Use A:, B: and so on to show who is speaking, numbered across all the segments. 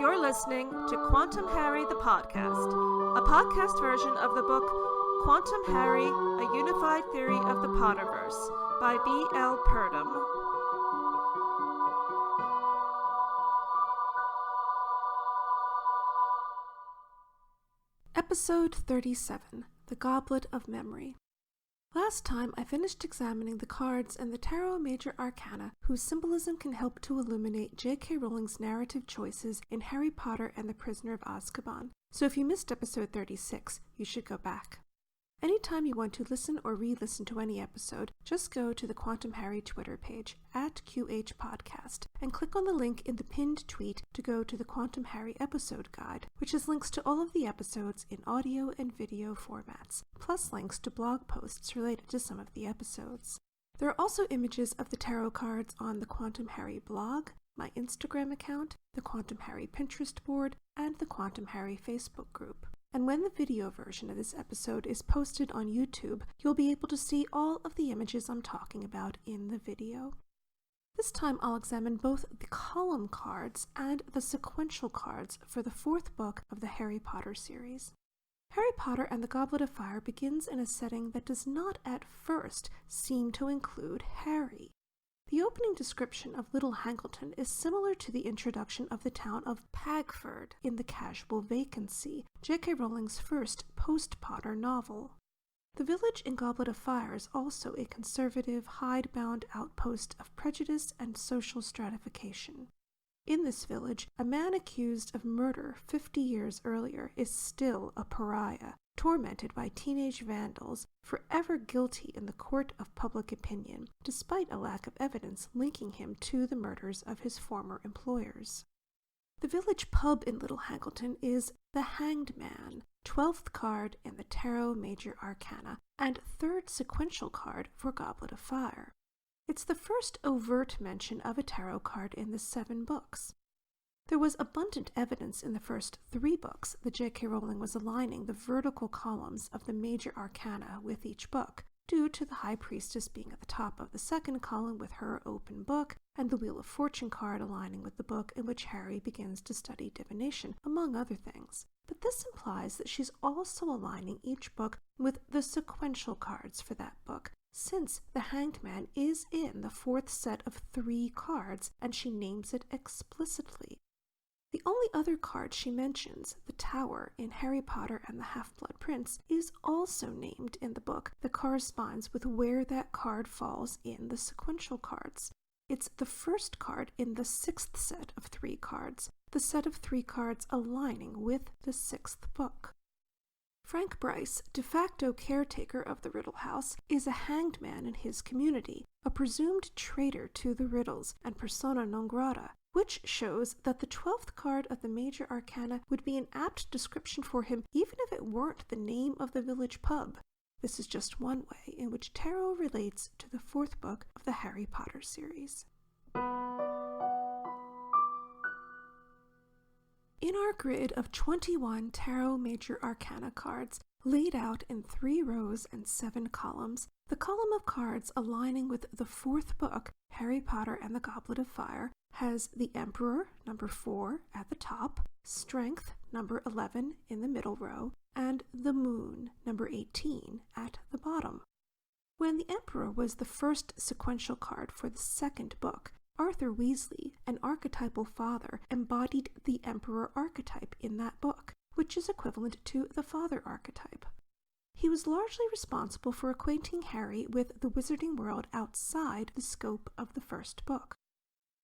A: You're listening to Quantum Harry the Podcast, a podcast version of the book Quantum Harry, A Unified Theory of the Potterverse by B.L. Purdom. Episode 37, The Goblet of Memory. Last time, I finished examining the cards in the Tarot Major Arcana, whose symbolism can help to illuminate J.K. Rowling's narrative choices in Harry Potter and the Prisoner of Azkaban. So if you missed episode 36, you should go back. Anytime you want to listen or re-listen to any episode, just go to the Quantum Harry Twitter page, @QHPodcast, and click on the link in the pinned tweet to go to the Quantum Harry episode guide, which has links to all of the episodes in audio and video formats, plus links to blog posts related to some of the episodes. There are also images of the tarot cards on the Quantum Harry blog, my Instagram account, the Quantum Harry Pinterest board, and the Quantum Harry Facebook group. And when the video version of this episode is posted on YouTube, you'll be able to see all of the images I'm talking about in the video. This time I'll examine both the column cards and the sequential cards for the fourth book of the Harry Potter series. Harry Potter and the Goblet of Fire begins in a setting that does not at first seem to include Harry. The opening description of Little Hangleton is similar to the introduction of the town of Pagford in The Casual Vacancy, J.K. Rowling's first post-Potter novel. The village in Goblet of Fire is also a conservative, hidebound outpost of prejudice and social stratification. In this village, a man accused of murder 50 years earlier is still a pariah, tormented by teenage vandals, forever guilty in the court of public opinion, despite a lack of evidence linking him to the murders of his former employers. The village pub in Little Hangleton is the Hanged Man, 12th card in the Tarot Major Arcana, and third sequential card for Goblet of Fire. It's the first overt mention of a tarot card in the 7 books. There was abundant evidence in the first 3 books that J.K. Rowling was aligning the vertical columns of the major arcana with each book, due to the High Priestess being at the top of the second column with her open book, and the Wheel of Fortune card aligning with the book in which Harry begins to study divination, among other things. But this implies that she's also aligning each book with the sequential cards for that book, since the Hanged Man is in the 4th set of 3 cards, and she names it explicitly. The only other card she mentions, the Tower in Harry Potter and the Half-Blood Prince, is also named in the book that corresponds with where that card falls in the sequential cards. It's the first card in the 6th set of 3 cards, the set of 3 cards aligning with the 6th book. Frank Bryce, de facto caretaker of the Riddle House, is a hanged man in his community, a presumed traitor to the Riddles and persona non grata, which shows that the 12th card of the Major Arcana would be an apt description for him even if it weren't the name of the village pub. This is just one way in which tarot relates to the 4th book of the Harry Potter series. In our grid of 21 Tarot Major Arcana cards, laid out in 3 rows and 7 columns, the column of cards aligning with the 4th book, Harry Potter and the Goblet of Fire, has the Emperor, number 4, at the top, Strength, number 11, in the middle row, and the Moon, number 18, at the bottom. When the Emperor was the first sequential card for the 2nd book, Arthur Weasley, an archetypal father, embodied the Emperor archetype in that book, which is equivalent to the father archetype. He was largely responsible for acquainting Harry with the wizarding world outside the scope of the first book.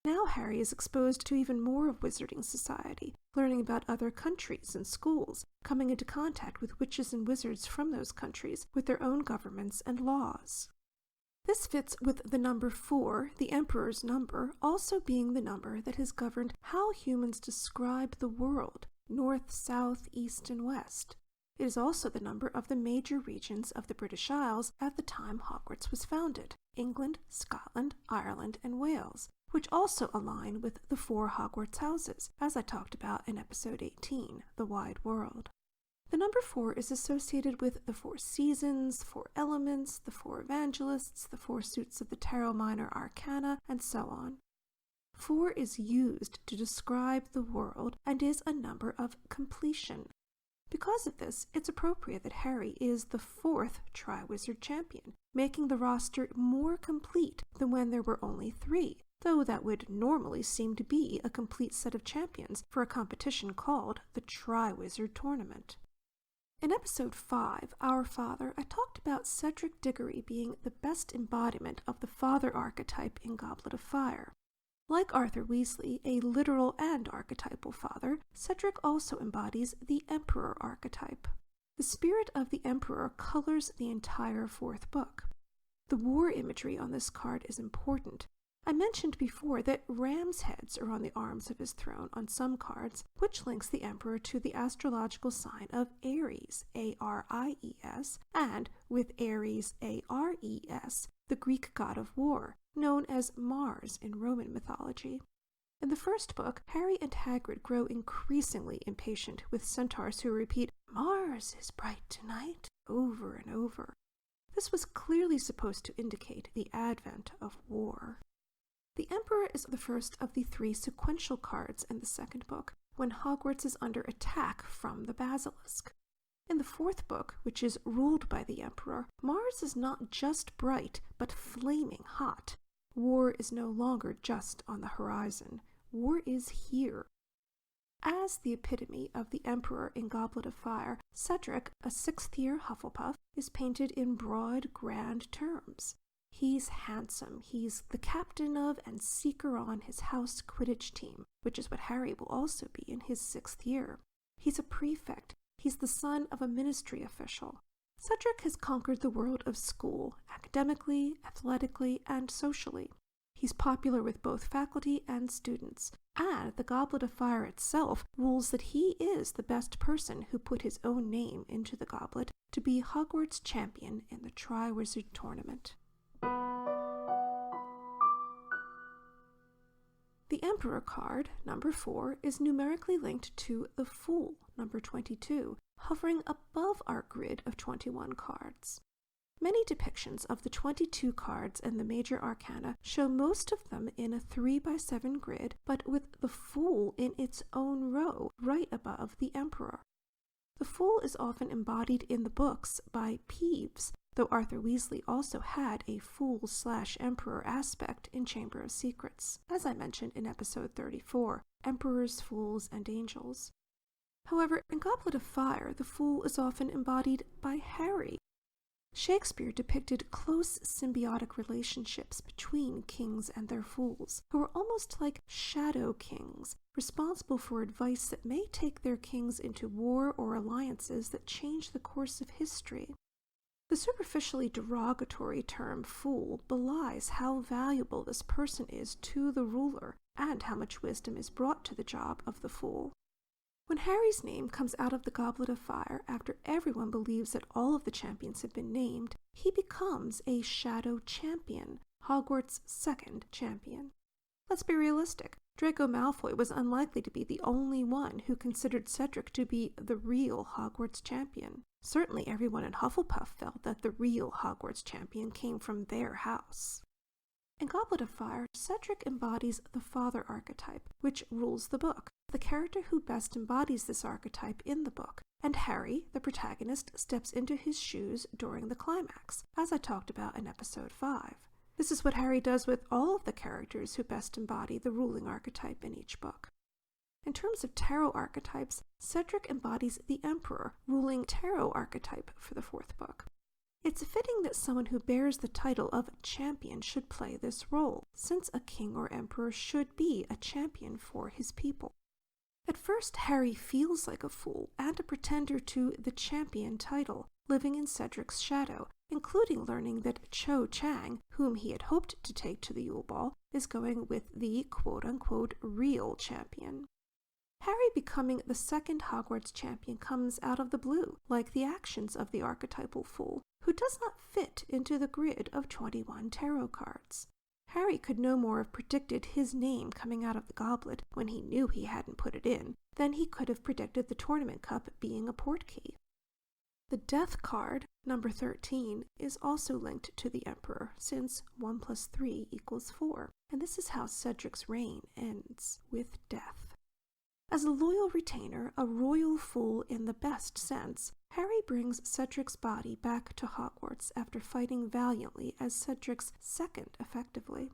A: Now Harry is exposed to even more of wizarding society, learning about other countries and schools, coming into contact with witches and wizards from those countries with their own governments and laws. This fits with the number 4, the Emperor's number, also being the number that has governed how humans describe the world, north, south, east, and west. It is also the number of the major regions of the British Isles at the time Hogwarts was founded, England, Scotland, Ireland, and Wales, which also align with the 4 Hogwarts houses, as I talked about in episode 18, The Wide World. The number 4 is associated with the 4 seasons, 4 elements, the 4 evangelists, the 4 suits of the Tarot Minor Arcana, and so on. 4 is used to describe the world and is a number of completion. Because of this, it's appropriate that Harry is the 4th Triwizard Champion, making the roster more complete than when there were only 3, though that would normally seem to be a complete set of champions for a competition called the Triwizard Tournament. In episode 5, Our Father, I talked about Cedric Diggory being the best embodiment of the father archetype in Goblet of Fire. Like Arthur Weasley, a literal and archetypal father, Cedric also embodies the Emperor archetype. The spirit of the Emperor colors the entire 4th book. The war imagery on this card is important. I mentioned before that ram's heads are on the arms of his throne on some cards, which links the Emperor to the astrological sign of Aries, A-R-I-E-S, and with Aries, A-R-E-S, the Greek god of war, known as Mars in Roman mythology. In the first book, Harry and Hagrid grow increasingly impatient with centaurs who repeat, "Mars is bright tonight," over and over. This was clearly supposed to indicate the advent of war. The Emperor is the first of the 3 sequential cards in the 2nd book, when Hogwarts is under attack from the Basilisk. In the 4th book, which is ruled by the Emperor, Mars is not just bright, but flaming hot. War is no longer just on the horizon. War is here. As the epitome of the Emperor in Goblet of Fire, Cedric, a 6th-year Hufflepuff, is painted in broad, grand terms. He's handsome. He's the captain of and seeker on his house Quidditch team, which is what Harry will also be in his 6th year. He's a prefect. He's the son of a ministry official. Cedric has conquered the world of school, academically, athletically, and socially. He's popular with both faculty and students, and the Goblet of Fire itself rules that he is the best person who put his own name into the goblet to be Hogwarts champion in the Triwizard Tournament. The Emperor card, number 4, is numerically linked to the Fool, number 22, hovering above our grid of 21 cards. Many depictions of the 22 cards in the major arcana show most of them in a 3x7 grid, but with the Fool in its own row right above the Emperor. The Fool is often embodied in the books by Peeves, though Arthur Weasley also had a Fool/Emperor aspect in Chamber of Secrets, as I mentioned in episode 34, Emperors, Fools, and Angels. However, in Goblet of Fire, the Fool is often embodied by Harry. Shakespeare depicted close symbiotic relationships between kings and their fools, who were almost like shadow kings, responsible for advice that may take their kings into war or alliances that change the course of history. The superficially derogatory term fool belies how valuable this person is to the ruler and how much wisdom is brought to the job of the fool. When Harry's name comes out of the Goblet of Fire after everyone believes that all of the champions have been named, he becomes a shadow champion, Hogwarts' 2nd champion. Let's be realistic. Draco Malfoy was unlikely to be the only one who considered Cedric to be the real Hogwarts champion. Certainly everyone in Hufflepuff felt that the real Hogwarts champion came from their house. In Goblet of Fire, Cedric embodies the father archetype, which rules the book, the character who best embodies this archetype in the book, and Harry, the protagonist, steps into his shoes during the climax, as I talked about in episode 5. This is what Harry does with all of the characters who best embody the ruling archetype in each book. In terms of tarot archetypes, Cedric embodies the Emperor, ruling tarot archetype for the 4th book. It's fitting that someone who bears the title of champion should play this role, since a king or emperor should be a champion for his people. At first, Harry feels like a fool and a pretender to the champion title, living in Cedric's shadow, including learning that Cho Chang, whom he had hoped to take to the Yule Ball, is going with the quote-unquote real champion. Harry becoming the 2nd Hogwarts champion comes out of the blue, like the actions of the archetypal fool, who does not fit into the grid of 21 tarot cards. Harry could no more have predicted his name coming out of the goblet when he knew he hadn't put it in than he could have predicted the tournament cup being a portkey. The death card, number 13, is also linked to the Emperor, since 1 plus 3 equals 4, and this is how Cedric's reign ends, with death. As a loyal retainer, a royal fool in the best sense, Harry brings Cedric's body back to Hogwarts after fighting valiantly as Cedric's second, effectively.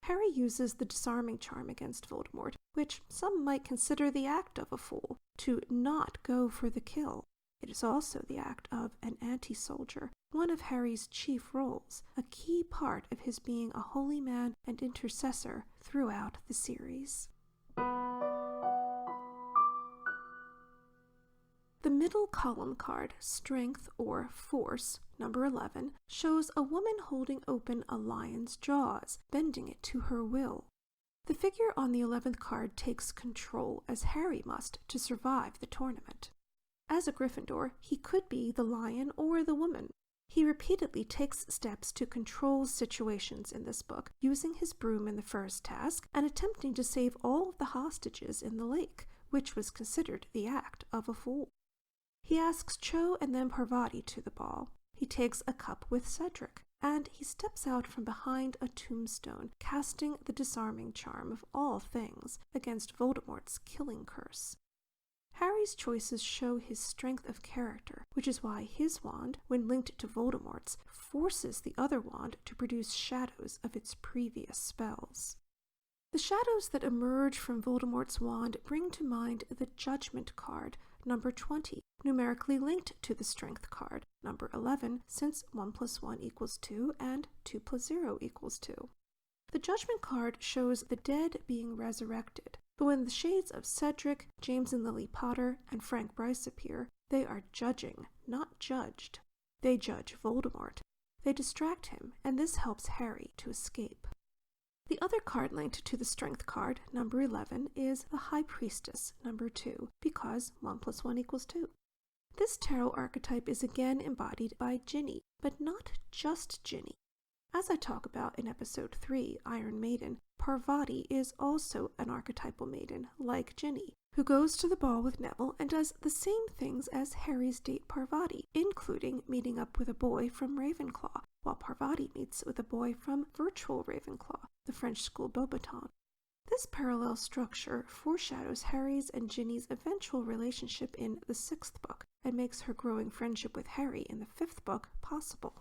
A: Harry uses the disarming charm against Voldemort, which some might consider the act of a fool, to not go for the kill. It is also the act of an anti-soldier, one of Harry's chief roles, a key part of his being a holy man and intercessor throughout the series. The middle column card, Strength or Force, number 11, shows a woman holding open a lion's jaws, bending it to her will. The figure on the 11th card takes control, as Harry must, to survive the tournament. As a Gryffindor, he could be the lion or the woman. He repeatedly takes steps to control situations in this book, using his broom in the first task and attempting to save all of the hostages in the lake, which was considered the act of a fool. He asks Cho and then Parvati to the ball. He takes a cup with Cedric, and he steps out from behind a tombstone, casting the disarming charm of all things against Voldemort's killing curse. Harry's choices show his strength of character, which is why his wand, when linked to Voldemort's, forces the other wand to produce shadows of its previous spells. The shadows that emerge from Voldemort's wand bring to mind the Judgment card, number 20, numerically linked to the Strength card, number 11, since 1 plus 1 equals 2 and 2 plus 0 equals 2. The Judgment card shows the dead being resurrected, but when the shades of Cedric, James and Lily Potter, and Frank Bryce appear, they are judging, not judged. They judge Voldemort. They distract him, and this helps Harry to escape. The other card linked to the Strength card, number 11, is the High Priestess, number 2, because 1 plus 1 equals 2. This tarot archetype is again embodied by Ginny, but not just Ginny. As I talk about in episode 3, Iron Maiden, Parvati is also an archetypal maiden, like Ginny, who goes to the ball with Neville and does the same things as Harry's date Parvati, including meeting up with a boy from Ravenclaw, while Parvati meets with a boy from virtual Ravenclaw, the French school Beauxbaton. This parallel structure foreshadows Harry's and Ginny's eventual relationship in the 6th book, and makes her growing friendship with Harry in the 5th book possible.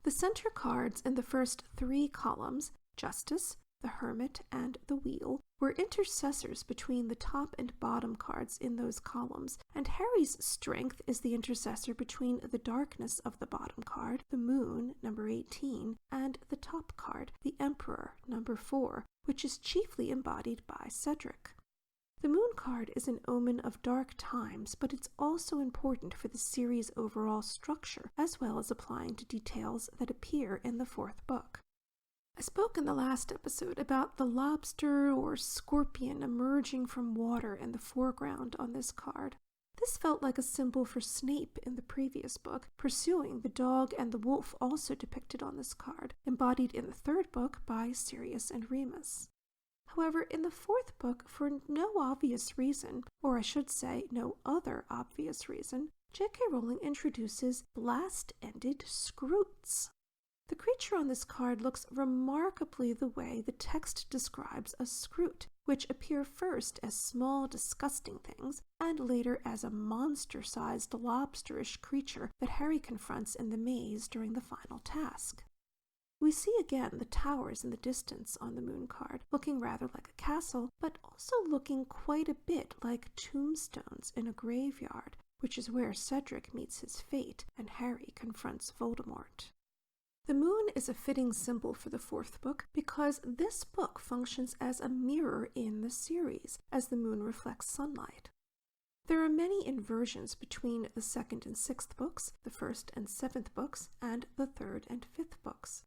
A: The center cards in the first 3 columns, Justice, the Hermit, and the Wheel, were intercessors between the top and bottom cards in those columns, and Harry's Strength is the intercessor between the darkness of the bottom card, the Moon, number 18, and the top card, the Emperor, number 4, which is chiefly embodied by Cedric. The Moon card is an omen of dark times, but it's also important for the series' overall structure, as well as applying to details that appear in the 4th book. I spoke in the last episode about the lobster or scorpion emerging from water in the foreground on this card. This felt like a symbol for Snape in the previous book, pursuing the dog and the wolf also depicted on this card, embodied in the 3rd book by Sirius and Remus. However, in the 4th book, for no obvious reason, or I should say no other obvious reason, J.K. Rowling introduces blast-ended Skrewts. The creature on this card looks remarkably the way the text describes a Skrewt, which appear first as small, disgusting things, and later as a monster-sized lobsterish creature that Harry confronts in the maze during the final task. We see again the towers in the distance on the Moon card, looking rather like a castle, but also looking quite a bit like tombstones in a graveyard, which is where Cedric meets his fate and Harry confronts Voldemort. The moon is a fitting symbol for the 4th book because this book functions as a mirror in the series, as the moon reflects sunlight. There are many inversions between the 2nd and 6th books, the 1st and 7th books, and the 3rd and 5th books.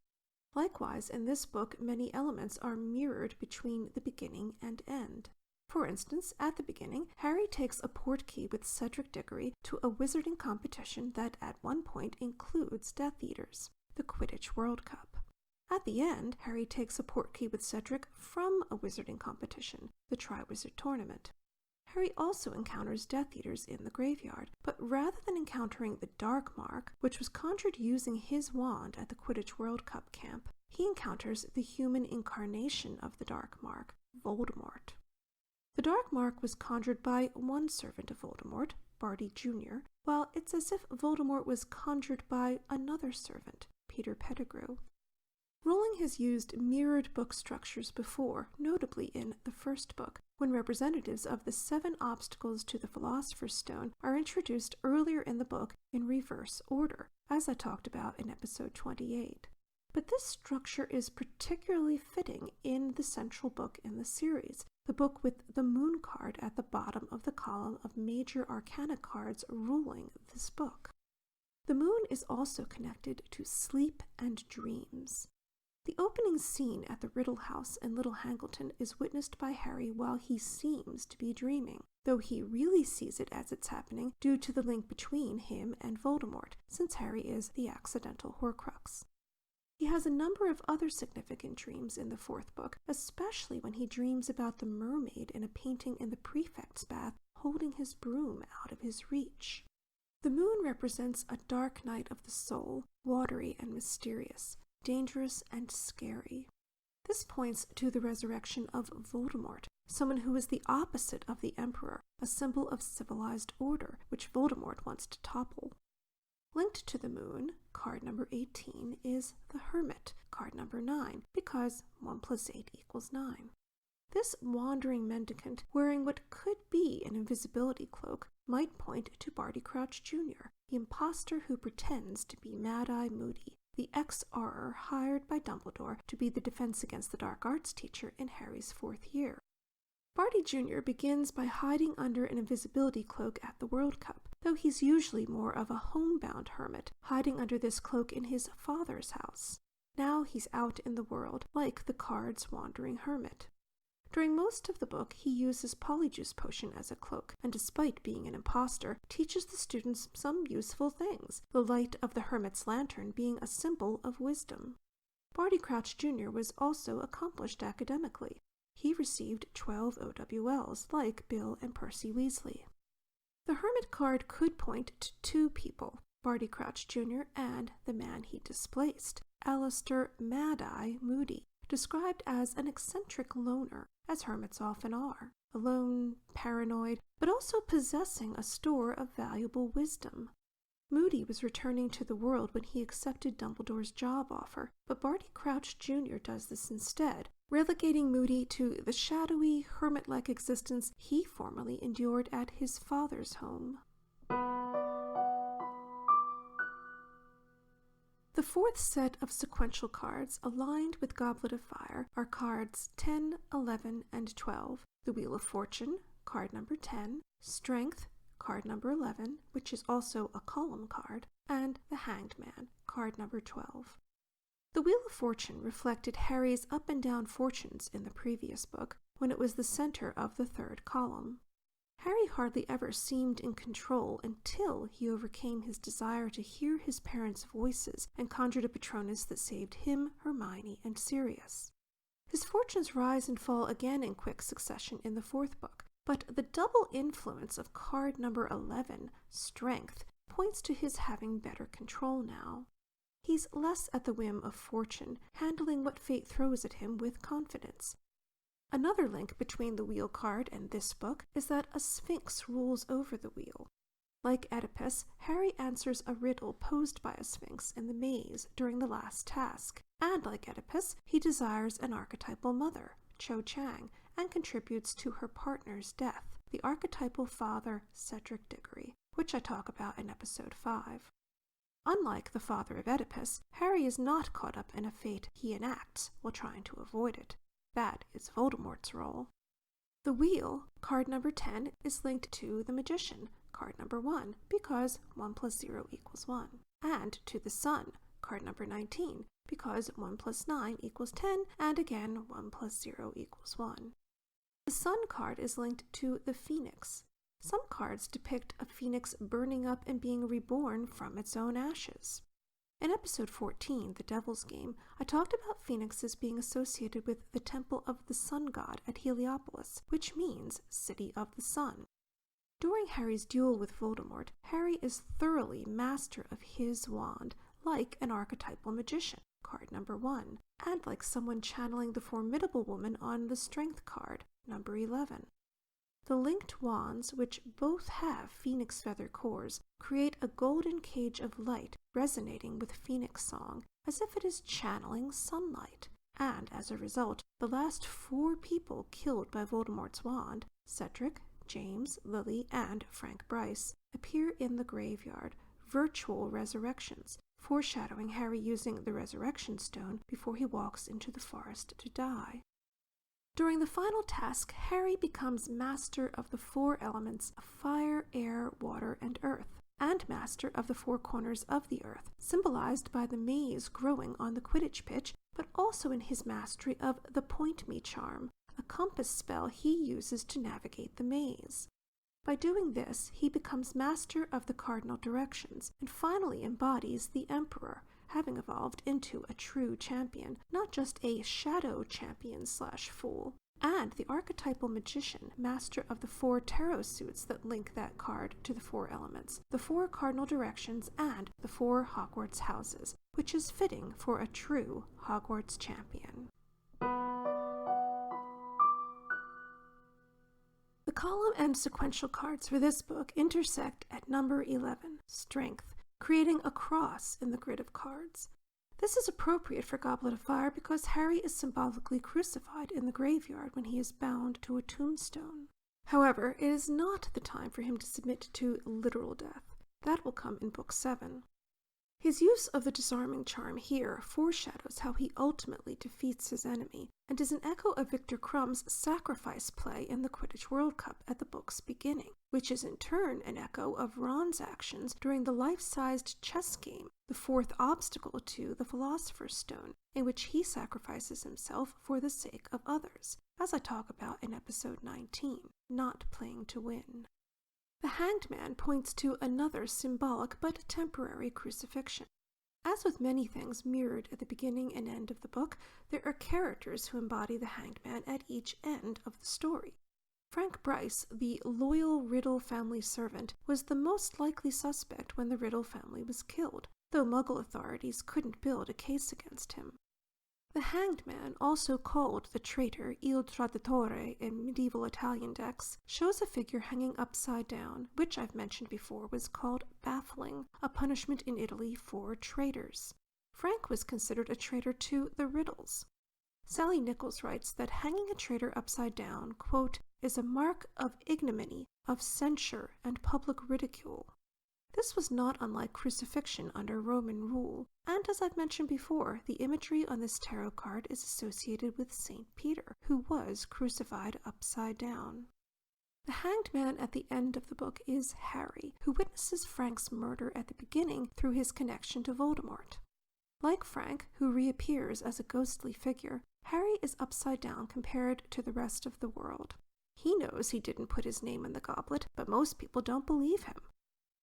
A: Likewise, in this book, many elements are mirrored between the beginning and end. For instance, at the beginning, Harry takes a portkey with Cedric Diggory to a wizarding competition that at one point includes Death Eaters, the Quidditch World Cup. At the end, Harry takes a portkey with Cedric from a wizarding competition, the Triwizard Tournament. Harry also encounters Death Eaters in the graveyard, but rather than encountering the Dark Mark, which was conjured using his wand at the Quidditch World Cup camp, he encounters the human incarnation of the Dark Mark, Voldemort. The Dark Mark was conjured by one servant of Voldemort, Barty Jr., while it's as if Voldemort was conjured by another servant, Peter Pettigrew. Rowling has used mirrored book structures before, notably in the first book, when representatives of the 7 obstacles to the Philosopher's Stone are introduced earlier in the book in reverse order, as I talked about in episode 28. But this structure is particularly fitting in the central book in the series, the book with the moon card at the bottom of the column of major arcana cards ruling this book. The moon is also connected to sleep and dreams. The opening scene at the Riddle House in Little Hangleton is witnessed by Harry while he seems to be dreaming, though he really sees it as it's happening due to the link between him and Voldemort, since Harry is the accidental Horcrux. He has a number of other significant dreams in the 4th book, especially when he dreams about the mermaid in a painting in the prefect's bath holding his broom out of his reach. The moon represents a dark night of the soul, watery and mysterious, dangerous and scary. This points to the resurrection of Voldemort, someone who is the opposite of the Emperor, a symbol of civilized order, which Voldemort wants to topple. Linked to the moon, card number 18, is the Hermit, card number 9, because 1 + 8 = 9. This wandering mendicant, wearing what could be an invisibility cloak, might point to Barty Crouch Jr., the imposter who pretends to be Mad-Eye Moody, the ex-Auror hired by Dumbledore to be the Defense Against the Dark Arts teacher in Harry's 4th year. Barty Jr. begins by hiding under an invisibility cloak at the World Cup, though he's usually more of a homebound hermit, hiding under this cloak in his father's house. Now he's out in the world, like the card's wandering hermit. During most of the book, he uses Polyjuice Potion as a cloak, and despite being an imposter, teaches the students some useful things, the light of the hermit's lantern being a symbol of wisdom. Barty Crouch Jr. was also accomplished academically. He received 12 OWLs, like Bill and Percy Weasley. The Hermit card could point to 2 people, Barty Crouch Jr. and the man he displaced, Alistair Mad-Eye Moody, described as an eccentric loner, as hermits often are, alone, paranoid, but also possessing a store of valuable wisdom. Moody was returning to the world when he accepted Dumbledore's job offer, but Barty Crouch Jr. does this instead, relegating Moody to the shadowy, hermit-like existence he formerly endured at his father's home. The 4th set of sequential cards aligned with Goblet of Fire are cards 10, 11, and 12, the Wheel of Fortune, card number 10, Strength, card number 11, which is also a column card, and the Hanged Man, card number 12. The Wheel of Fortune reflected Harry's up and down fortunes in the previous book, when it was the center of the 3rd column. Harry hardly ever seemed in control until he overcame his desire to hear his parents' voices and conjured a Patronus that saved him, Hermione, and Sirius. His fortunes rise and fall again in quick succession in the 4th book, but the double influence of card number 11, Strength, points to his having better control now. He's less at the whim of fortune, handling what fate throws at him with confidence. Another link between the wheel card and this book is that a sphinx rules over the wheel. Like Oedipus, Harry answers a riddle posed by a sphinx in the maze during the last task, and like Oedipus, he desires an archetypal mother, Cho Chang, and contributes to her partner's death, the archetypal father, Cedric Diggory, which I talk about in episode 5. Unlike the father of Oedipus, Harry is not caught up in a fate he enacts while trying to avoid it. That is Voldemort's role. The wheel, card number 10, is linked to the Magician, card number 1, because 1 + 0 = 1, and to the Sun, card number 19, because 1 + 9 = 10, and again 1 + 0 = 1. The Sun card is linked to the Phoenix. Some cards depict a phoenix burning up and being reborn from its own ashes. In episode 14, The Devil's Game, I talked about phoenixes being associated with the Temple of the Sun God at Heliopolis, which means City of the Sun. During Harry's duel with Voldemort, Harry is thoroughly master of his wand, like an archetypal magician, card number 1, and like someone channeling the formidable woman on the Strength card, number 11. The linked wands, which both have phoenix feather cores, create a golden cage of light resonating with Phoenix Song, as if it is channeling sunlight. And as a result, the last 4 people killed by Voldemort's wand, Cedric, James, Lily, and Frank Bryce, appear in the graveyard, virtual resurrections, foreshadowing Harry using the Resurrection Stone before he walks into the forest to die. During the final task, Harry becomes master of the 4 elements of fire, air, water, and earth, and master of the 4 corners of the earth, symbolized by the maze growing on the Quidditch pitch, but also in his mastery of the Point Me charm, a compass spell he uses to navigate the maze. By doing this, he becomes master of the cardinal directions, and finally embodies the Emperor, having evolved into a true champion, not just a shadow champion/fool. And the archetypal magician, master of the 4 tarot suits that link that card to the 4 elements, the 4 cardinal directions, and the 4 Hogwarts houses, which is fitting for a true Hogwarts champion. The column and sequential cards for this book intersect at number 11, Strength, creating a cross in the grid of cards. This is appropriate for Goblet of Fire because Harry is symbolically crucified in the graveyard when he is bound to a tombstone. However, it is not the time for him to submit to literal death. That will come in Book 7. His use of the disarming charm here foreshadows how he ultimately defeats his enemy, and is an echo of Victor Crumb's sacrifice play in the Quidditch World Cup at the book's beginning, which is in turn an echo of Ron's actions during the life-sized chess game, the 4th obstacle to the Philosopher's Stone, in which he sacrifices himself for the sake of others, as I talk about in episode 19, Not Playing to Win. The Hanged Man points to another symbolic but temporary crucifixion. As with many things mirrored at the beginning and end of the book, there are characters who embody the Hanged Man at each end of the story. Frank Bryce, the loyal Riddle family servant, was the most likely suspect when the Riddle family was killed, though Muggle authorities couldn't build a case against him. The Hanged Man, also called the traitor Il Traditore in medieval Italian decks, shows a figure hanging upside down, which I've mentioned before was called baffling, a punishment in Italy for traitors. Frank was considered a traitor to the Riddles. Sally Nichols writes that hanging a traitor upside down, quote, is a mark of ignominy, of censure, and public ridicule. This was not unlike crucifixion under Roman rule, and as I've mentioned before, the imagery on this tarot card is associated with St. Peter, who was crucified upside down. The Hanged Man at the end of the book is Harry, who witnesses Frank's murder at the beginning through his connection to Voldemort. Like Frank, who reappears as a ghostly figure, Harry is upside down compared to the rest of the world. He knows he didn't put his name in the goblet, but most people don't believe him.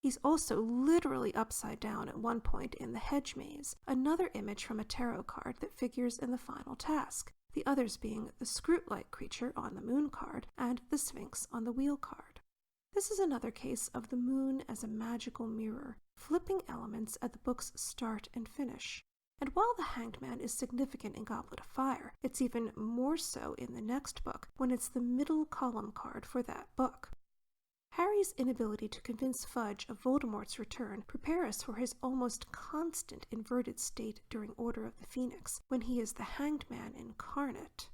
A: He's also literally upside down at one point in the hedge maze, another image from a tarot card that figures in the final task, the others being the Scroot-like creature on the moon card and the Sphinx on the wheel card. This is another case of the moon as a magical mirror, flipping elements at the book's start and finish. And while the Hanged Man is significant in Goblet of Fire, it's even more so in the next book, when it's the middle column card for that book. Harry's inability to convince Fudge of Voldemort's return prepare us for his almost constant inverted state during Order of the Phoenix, when he is the Hanged Man incarnate.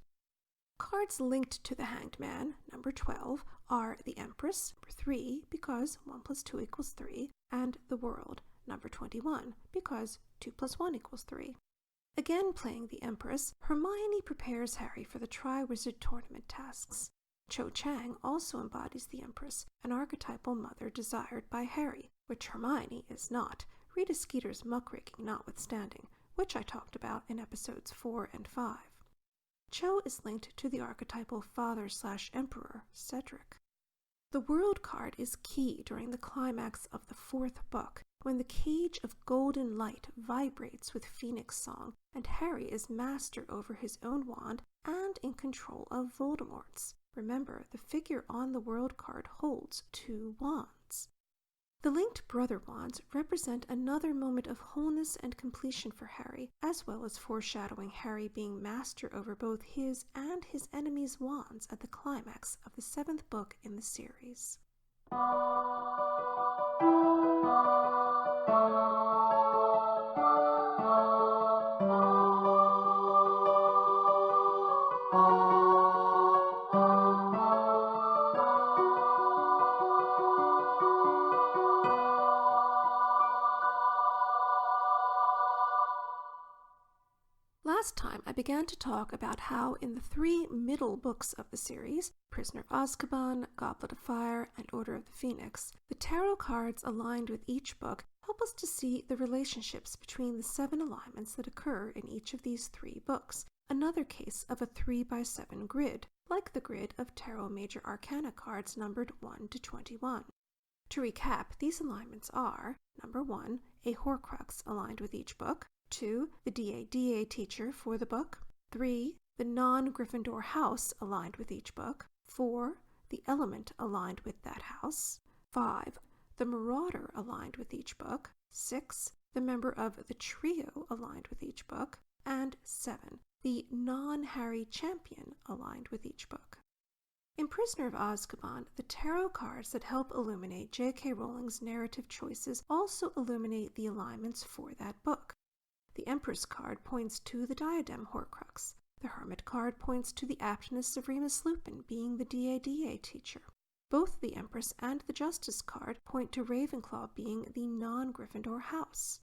A: Cards linked to the Hanged Man, number 12, are the Empress, number 3, because 1 + 2 = 3, and the World, number 21, because 2 + 1 = 3. Again playing the Empress, Hermione prepares Harry for the Triwizard Tournament tasks. Cho Chang also embodies the Empress, an archetypal mother desired by Harry, which Hermione is not, Rita Skeeter's muckraking notwithstanding, which I talked about in episodes 4 and 5. Cho is linked to the archetypal father/emperor, Cedric. The World card is key during the climax of the 4th book, when the cage of golden light vibrates with phoenix song, and Harry is master over his own wand and in control of Voldemort's. Remember, the figure on the world card holds 2 wands. The linked brother wands represent another moment of wholeness and completion for Harry, as well as foreshadowing Harry being master over both his and his enemies' wands at the climax of the 7th book in the series. Last time I began to talk about how in the 3 middle books of the series, Prisoner of Azkaban, Goblet of Fire, and Order of the Phoenix, the tarot cards aligned with each book help us to see the relationships between the 7 alignments that occur in each of these 3 books, another case of a 3x7 grid, like the grid of Tarot Major Arcana cards numbered 1 to 21. To recap, these alignments are, number 1, a Horcrux aligned with each book, 2, the DA teacher for the book, 3, the non-Gryffindor house aligned with each book, 4, the element aligned with that house, 5, the marauder aligned with each book, 6, the member of the trio aligned with each book, and 7, the non-Harry champion aligned with each book. In Prisoner of Azkaban, the tarot cards that help illuminate J.K. Rowling's narrative choices also illuminate the alignments for that book. The Empress card points to the Diadem Horcrux. The Hermit card points to the aptness of Remus Lupin being the DA teacher. Both the Empress and the Justice card point to Ravenclaw being the non-Gryffindor house.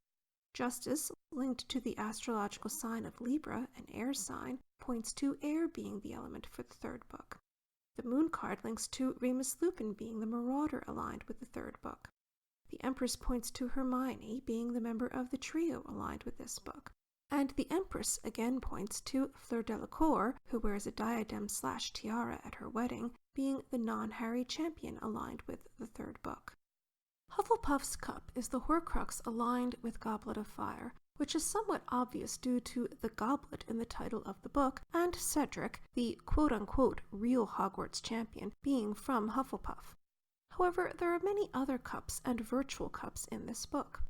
A: Justice, linked to the astrological sign of Libra, an air sign, points to air being the element for the 3rd book. The Moon card links to Remus Lupin being the marauder aligned with the 3rd book. The Empress points to Hermione being the member of the trio aligned with this book. And the Empress again points to Fleur Delacour, who wears a diadem/tiara at her wedding, being the non-Harry champion aligned with the 3rd book. Hufflepuff's cup is the Horcrux aligned with Goblet of Fire, which is somewhat obvious due to the goblet in the title of the book, and Cedric, the quote-unquote real Hogwarts champion, being from Hufflepuff. However, there are many other cups and virtual cups in this book.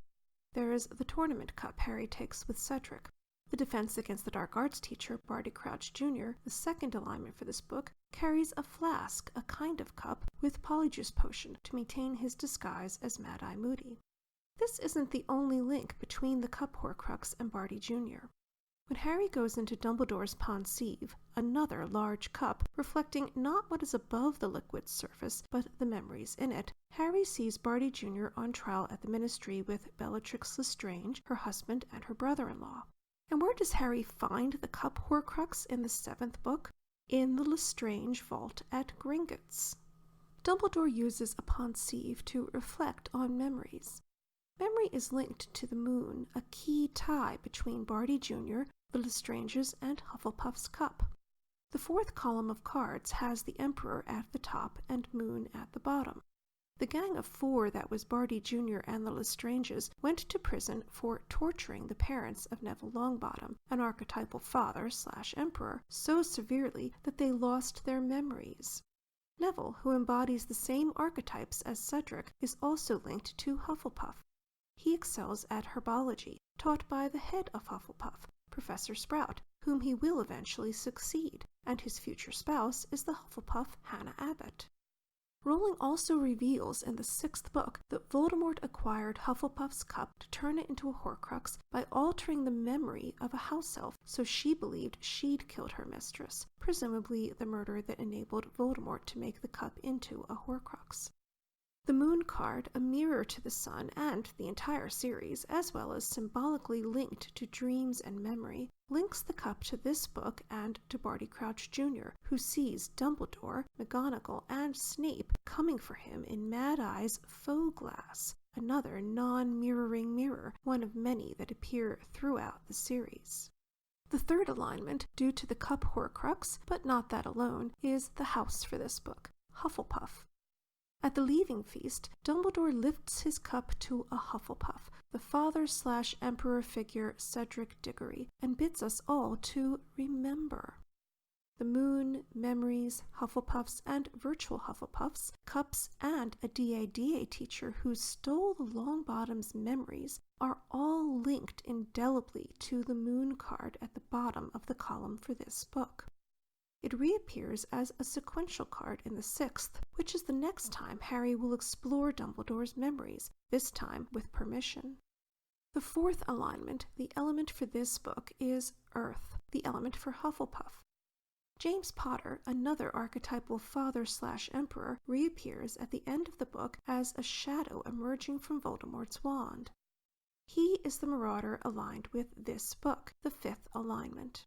A: There is the tournament cup Harry takes with Cedric. The Defense Against the Dark Arts teacher, Barty Crouch Jr., the 2nd alignment for this book, carries a flask, a kind of cup, with Polyjuice Potion to maintain his disguise as Mad-Eye Moody. This isn't the only link between the cup Horcrux and Barty Jr. When Harry goes into Dumbledore's Pensieve, another large cup, reflecting not what is above the liquid's surface, but the memories in it, Harry sees Barty Jr. on trial at the Ministry with Bellatrix Lestrange, her husband, and her brother-in-law. And where does Harry find the cup Horcrux in the 7th book? In the Lestrange vault at Gringotts. Dumbledore uses a Pensieve to reflect on memories. Memory is linked to the moon, a key tie between Barty Jr., the Lestranges, and Hufflepuff's cup. The 4th column of cards has the Emperor at the top and Moon at the bottom. The gang of 4 that was Barty Jr. and the Lestranges went to prison for torturing the parents of Neville Longbottom, an archetypal father/emperor, so severely that they lost their memories. Neville, who embodies the same archetypes as Cedric, is also linked to Hufflepuff. He excels at herbology, taught by the head of Hufflepuff, Professor Sprout, whom he will eventually succeed, and his future spouse is the Hufflepuff Hannah Abbott. Rowling also reveals in the 6th book that Voldemort acquired Hufflepuff's cup to turn it into a Horcrux by altering the memory of a house elf, so she believed she'd killed her mistress, presumably the murder that enabled Voldemort to make the cup into a Horcrux. The Moon card, a mirror to the sun and the entire series, as well as symbolically linked to dreams and memory, links the cup to this book and to Barty Crouch Jr., who sees Dumbledore, McGonagall, and Snape coming for him in Mad-Eye's faux glass, another non-mirroring mirror, one of many that appear throughout the series. The 3rd alignment, due to the cup Horcrux, but not that alone, is the house for this book, Hufflepuff. At the leaving feast, Dumbledore lifts his cup to a Hufflepuff, the father/emperor figure Cedric Diggory, and bids us all to remember. The moon, memories, Hufflepuffs, and virtual Hufflepuffs, cups, and a DA teacher who stole the Longbottom's memories are all linked indelibly to the moon card at the bottom of the column for this book. It reappears as a sequential card in the 6th, which is the next time Harry will explore Dumbledore's memories, this time with permission. The 4th alignment, the element for this book, is Earth, the element for Hufflepuff. James Potter, another archetypal father/emperor, reappears at the end of the book as a shadow emerging from Voldemort's wand. He is the marauder aligned with this book, the 5th alignment.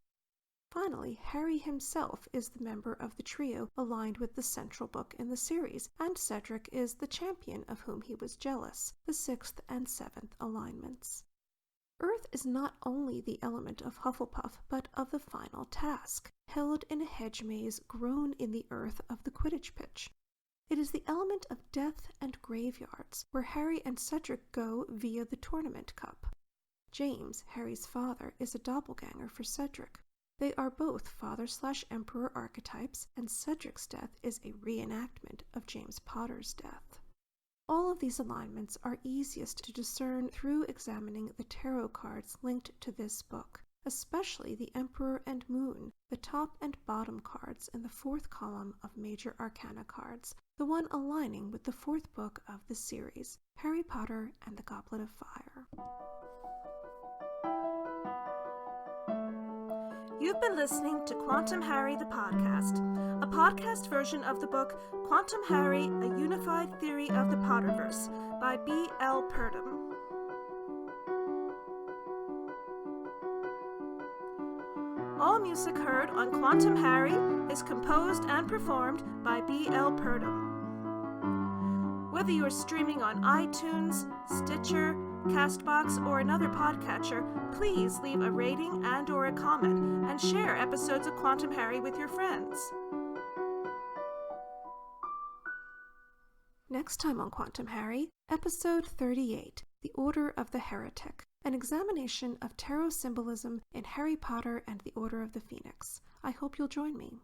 A: Finally, Harry himself is the member of the trio aligned with the central book in the series, and Cedric is the champion of whom he was jealous, the 6th and 7th alignments. Earth is not only the element of Hufflepuff, but of the final task, held in a hedge maze grown in the earth of the Quidditch pitch. It is the element of death and graveyards, where Harry and Cedric go via the tournament cup. James, Harry's father, is a doppelganger for Cedric. They are both father/emperor archetypes, and Cedric's death is a reenactment of James Potter's death. All of these alignments are easiest to discern through examining the tarot cards linked to this book, especially the Emperor and Moon, the top and bottom cards in the 4th column of Major Arcana cards, the one aligning with the 4th book of the series, Harry Potter and the Goblet of Fire.
B: You've been listening to Quantum Harry the Podcast, a podcast version of the book Quantum Harry, A Unified Theory of the Potterverse by B.L. Purdom. All music heard on Quantum Harry is composed and performed by B.L. Purdom. Whether you're streaming on iTunes, Stitcher, Castbox, or another podcatcher, please leave a rating and/or a comment and share episodes of Quantum Harry with your friends.
A: Next time on Quantum Harry, episode 38, The Order of the Heretic, an examination of tarot symbolism in Harry Potter and the Order of the Phoenix. I hope you'll join me.